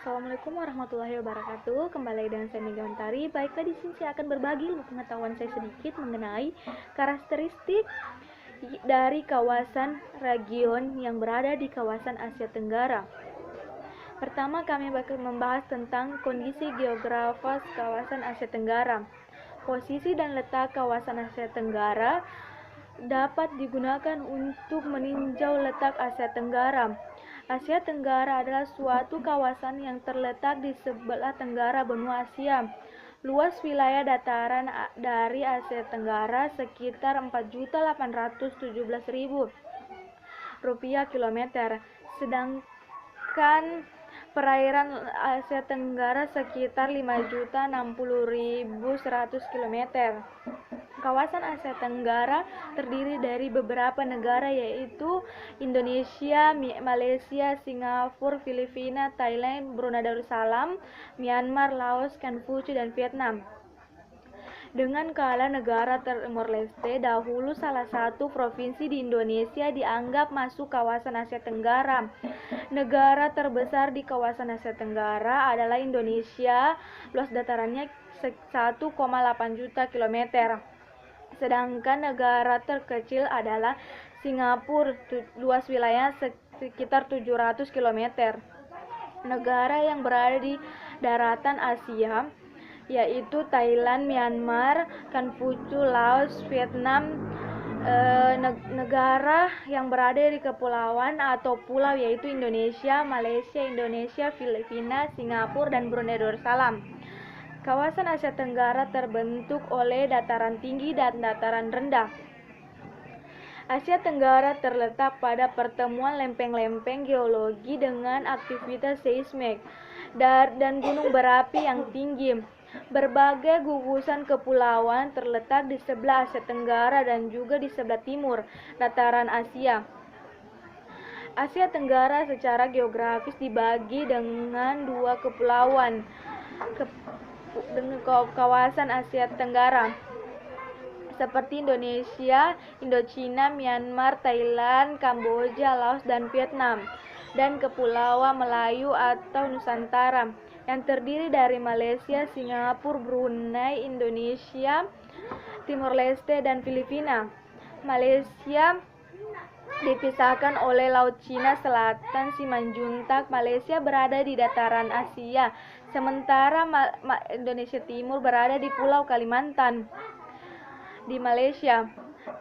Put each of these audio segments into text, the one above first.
Assalamualaikum warahmatullahi wabarakatuh. Kembali lagi dengan saya Mega Mentari. Baiklah, di sini saya akan berbagi ilmu pengetahuan saya sedikit mengenai karakteristik dari kawasan region yang berada di kawasan Asia Tenggara. Pertama, kami bakal membahas tentang kondisi geografis kawasan Asia Tenggara. Posisi dan letak kawasan Asia Tenggara dapat digunakan untuk meninjau letak Asia Tenggara. Asia Tenggara adalah suatu kawasan yang terletak di sebelah tenggara benua Asia. Luas wilayah dataran dari Asia Tenggara sekitar 4.817.000 kilometer, sedangkan perairan Asia Tenggara sekitar 5.060.100 kilometer. Kawasan Asia Tenggara terdiri dari beberapa negara yaitu Indonesia, Malaysia, Singapura, Filipina, Thailand, Brunei Darussalam, Myanmar, Laos, Kampuchea, dan Vietnam. Dengan kala negara Timor Leste dahulu salah satu provinsi di Indonesia dianggap masuk kawasan Asia Tenggara. Negara terbesar di kawasan Asia Tenggara adalah Indonesia, luas datarannya 1,8 juta kilometer. Sedangkan negara terkecil adalah Singapura, luas wilayah sekitar 700 km. Negara yang berada di daratan Asia yaitu Thailand, Myanmar, Kampuchea, Laos, Vietnam. Negara yang berada di kepulauan atau pulau yaitu Indonesia, Malaysia, Filipina, Singapura, dan Brunei Darussalam. Kawasan Asia Tenggara terbentuk oleh dataran tinggi dan dataran rendah. Asia Tenggara terletak pada pertemuan lempeng-lempeng geologi dengan aktivitas seismik dan gunung berapi yang tinggi. Berbagai gugusan kepulauan terletak di sebelah Asia Tenggara dan juga di sebelah timur dataran Asia. Asia Tenggara secara geografis dibagi dengan dua kepulauan dengan kawasan Asia Tenggara seperti Indonesia, Indochina, Myanmar, Thailand, Kamboja, Laos, dan Vietnam, dan Kepulauan Melayu atau Nusantara yang terdiri dari Malaysia, Singapura, Brunei, Indonesia, Timor Leste, dan Filipina. Malaysia dipisahkan oleh Laut Cina Selatan Simanjuntak. Malaysia berada di dataran Asia, sementara Indonesia Timur berada di Pulau Kalimantan. Di Malaysia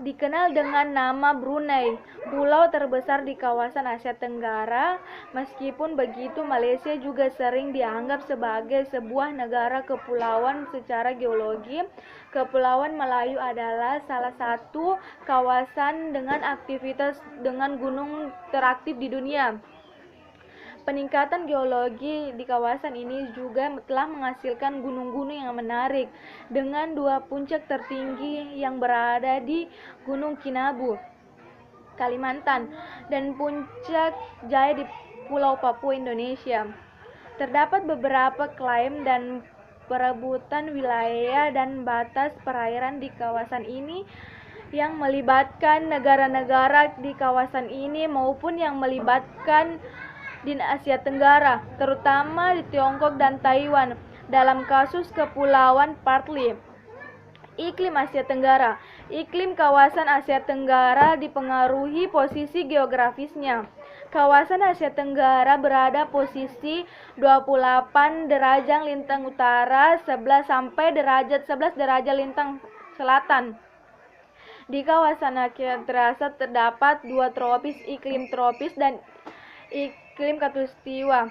dikenal dengan nama Brunei, pulau terbesar di kawasan Asia Tenggara. Meskipun begitu, Malaysia juga sering dianggap sebagai sebuah negara kepulauan secara geologi. Kepulauan Melayu adalah salah satu kawasan dengan aktivitas dengan gunung teraktif di dunia. Peningkatan geologi di kawasan ini juga telah menghasilkan gunung-gunung yang menarik, dengan dua puncak tertinggi yang berada di Gunung Kinabu, Kalimantan, dan Puncak Jaya di Pulau Papua, Indonesia. Terdapat beberapa klaim dan perebutan wilayah dan batas perairan di kawasan ini yang melibatkan negara-negara di kawasan ini maupun yang melibatkan di Asia Tenggara, terutama di Tiongkok dan Taiwan. Dalam kasus Kepulauan Spratly. Iklim Asia Tenggara. Iklim kawasan Asia Tenggara dipengaruhi posisi geografisnya. Kawasan Asia Tenggara berada posisi 28 derajat lintang utara 11 derajat lintang selatan. Di kawasan Asia Tenggara terdapat dua tropis, iklim tropis dan iklim khatulistiwa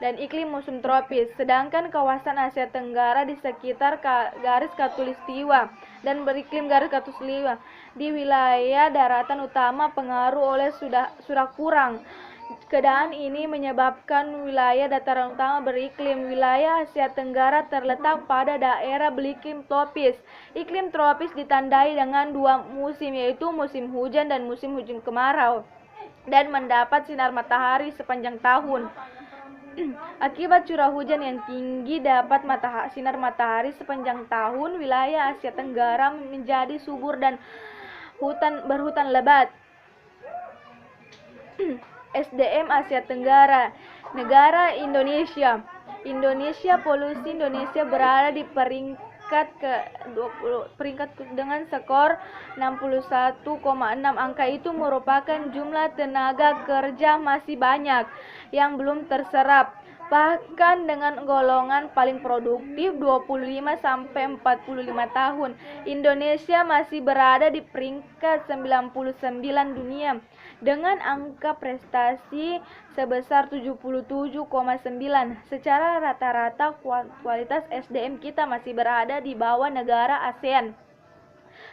dan iklim musim tropis. Sedangkan kawasan Asia Tenggara di sekitar garis khatulistiwa dan beriklim garis khatulistiwa. Di wilayah daratan utama pengaruh oleh sudah kurang. Keadaan ini menyebabkan wilayah dataran utama beriklim. Wilayah Asia Tenggara terletak pada daerah beriklim tropis. Iklim tropis ditandai dengan dua musim, yaitu musim hujan dan musim hujan kemarau, dan mendapat sinar matahari sepanjang tahun. Akibat curah hujan yang tinggi dapat sinar matahari sepanjang tahun, wilayah Asia Tenggara menjadi subur dan berhutan lebat. SDM Asia Tenggara Negara Indonesia. Polusi Indonesia berada di peringkat dengan skor 61,6. Angka itu merupakan jumlah tenaga kerja masih banyak yang belum terserap. Bahkan dengan golongan paling produktif 25 sampai 45 tahun, Indonesia masih berada di peringkat 99 dunia dengan angka prestasi sebesar 77,9. Secara rata-rata kualitas SDM kita masih berada di bawah negara ASEAN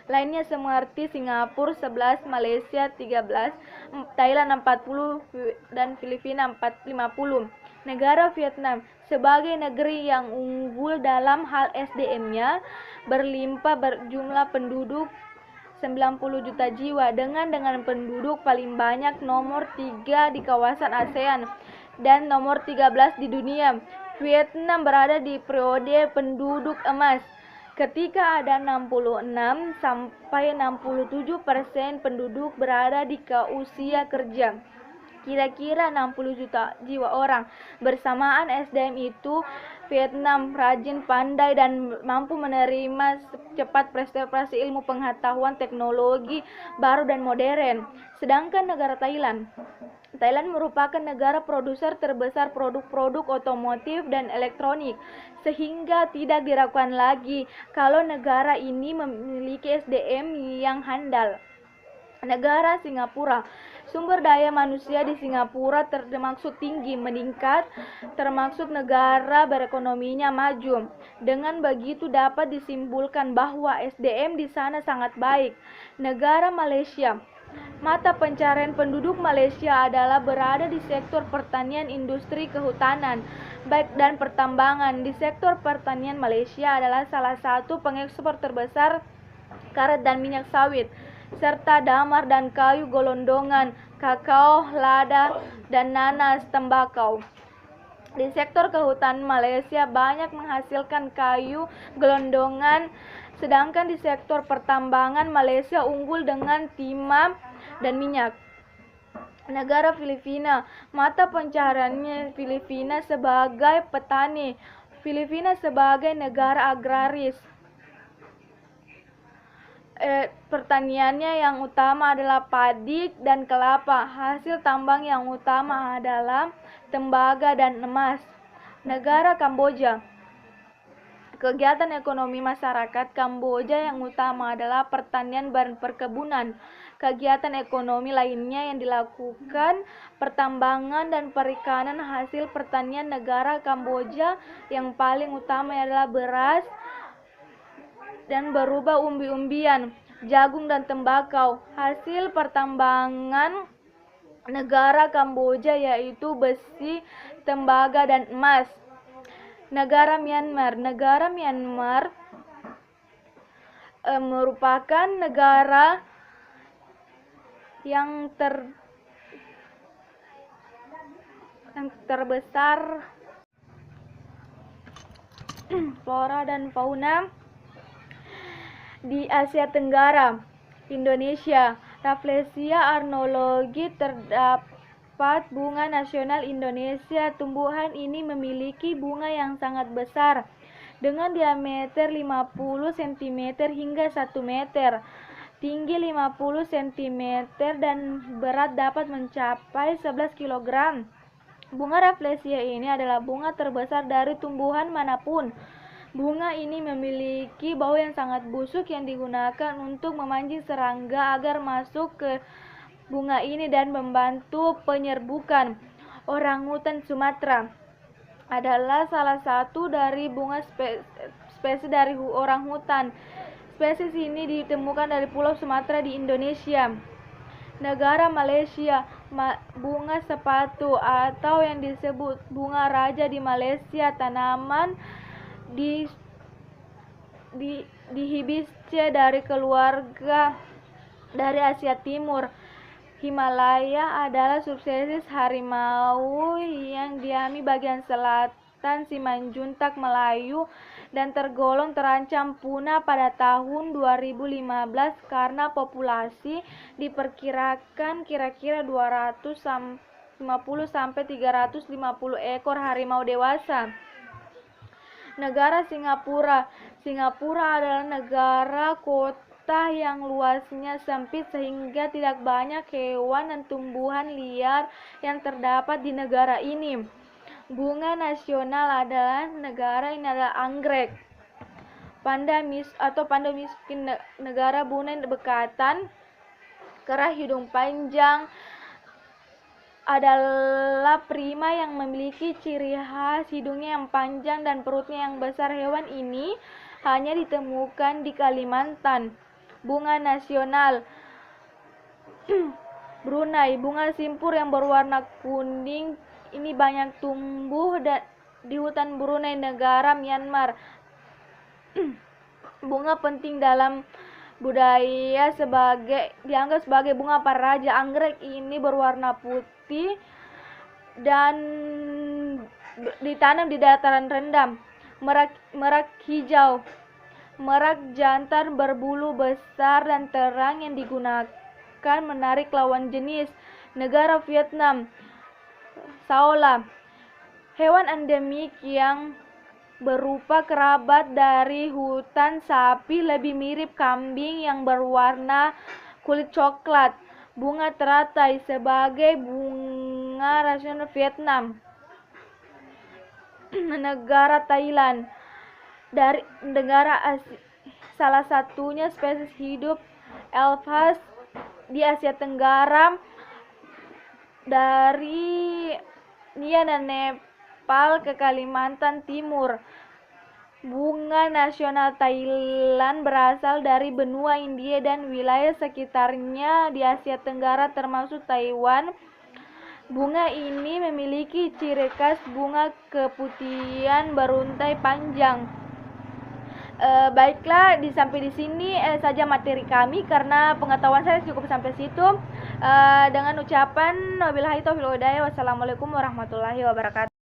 lainnya seperti Singapura 11, Malaysia 13, Thailand 40 dan Filipina 50. Negara Vietnam sebagai negeri yang unggul dalam hal SDM-nya berlimpah berjumlah penduduk 90 juta jiwa dengan penduduk paling banyak nomor 3 di kawasan ASEAN dan nomor 13 di dunia. Vietnam berada di periode penduduk emas ketika ada 66 sampai 67% penduduk berada di usia kerja. Kira-kira 60 juta jiwa orang. Bersamaan SDM itu, Vietnam rajin, pandai, dan mampu menerima cepat prestasi ilmu pengetahuan teknologi baru dan modern. Sedangkan negara Thailand merupakan negara produser terbesar produk-produk otomotif dan elektronik, sehingga tidak diragukan lagi kalau negara ini memiliki SDM yang handal. Negara Singapura. Sumber daya manusia di Singapura termasuk tinggi, meningkat, termasuk negara berekonominya maju. Dengan begitu dapat disimpulkan bahwa SDM di sana sangat baik. Negara Malaysia. Mata pencarian penduduk Malaysia adalah berada di sektor pertanian, industri, kehutanan, baik dan pertambangan. Di sektor pertanian, Malaysia adalah salah satu pengekspor terbesar karet dan minyak sawit, serta damar dan kayu gelondongan, kakao, lada, dan nanas tembakau. Di sektor kehutanan, Malaysia banyak menghasilkan kayu gelondongan, sedangkan di sektor pertambangan, Malaysia unggul dengan timah dan minyak. Negara Filipina. Mata pencahariannya Filipina sebagai petani. Filipina sebagai negara agraris. Pertaniannya yang utama adalah padi dan kelapa. Hasil tambang yang utama adalah tembaga dan emas. Negara Kamboja. Kegiatan ekonomi masyarakat Kamboja yang utama adalah pertanian dan perkebunan. Kegiatan ekonomi lainnya yang dilakukan pertambangan dan perikanan. Hasil pertanian negara Kamboja yang paling utama adalah beras dan berubah umbi-umbian, jagung dan tembakau. Hasil pertambangan negara Kamboja yaitu besi, tembaga dan emas. Negara Myanmar. Negara Myanmar merupakan negara yang terbesar flora dan fauna di Asia Tenggara. Indonesia. Rafflesia arnologi terdapat bunga nasional Indonesia. Tumbuhan ini memiliki bunga yang sangat besar dengan diameter 50 cm hingga 1 meter, tinggi 50 cm dan berat dapat mencapai 11 kg. Bunga Rafflesia ini adalah bunga terbesar dari tumbuhan manapun. Bunga ini memiliki bau yang sangat busuk yang digunakan untuk memancing serangga agar masuk ke bunga ini dan membantu penyerbukan. Orangutan Sumatera adalah salah satu dari bunga spesies dari orangutan. Spesies ini ditemukan dari Pulau Sumatera di Indonesia. Negara Malaysia. Bunga sepatu atau yang disebut bunga raja di Malaysia, tanaman di Hibiscus dari keluarga dari Asia Timur. Himalaya adalah subspesies harimau yang diami bagian selatan Simanjuntak Melayu dan tergolong terancam punah pada tahun 2015 karena populasi diperkirakan kira-kira 200 sampai 350 ekor harimau dewasa. Negara Singapura. Singapura adalah negara kota yang luasnya sempit sehingga tidak banyak hewan dan tumbuhan liar yang terdapat di negara ini. Bunga nasional negara ini adalah anggrek. Panda miskin negara Brunei bekatan, kerah hidung panjang adalah prima yang memiliki ciri khas hidungnya yang panjang dan perutnya yang besar. Hewan ini hanya ditemukan di Kalimantan. Bunga nasional Brunei. Bunga simpur yang berwarna kuning ini banyak tumbuh di hutan Brunei, negara Myanmar. Bunga penting dalam budaya dianggap sebagai bunga para raja. Anggrek ini berwarna putih dan ditanam di dataran rendah. Merak hijau. Merak jantan berbulu besar dan terang yang digunakan menarik lawan jenis. Negara Vietnam. Saola. Hewan endemik yang berupa kerabat dari hutan sapi, lebih mirip kambing yang berwarna kulit coklat. Bunga teratai sebagai bunga nasional Vietnam. Negara Thailand. Dari negara Asia, salah satunya spesies hidup elfas di Asia Tenggara, dari Nia dan Nepal ke Kalimantan Timur. Bunga nasional Thailand berasal dari benua India dan wilayah sekitarnya di Asia Tenggara termasuk Taiwan. Bunga ini memiliki ciri khas bunga keputihan beruntai panjang. Baiklah, sampai di sini saja materi kami karena pengetahuan saya cukup sampai situ. Dengan ucapan wabillahi taufiq wal hidayah, wassalamualaikum warahmatullahi wabarakatuh.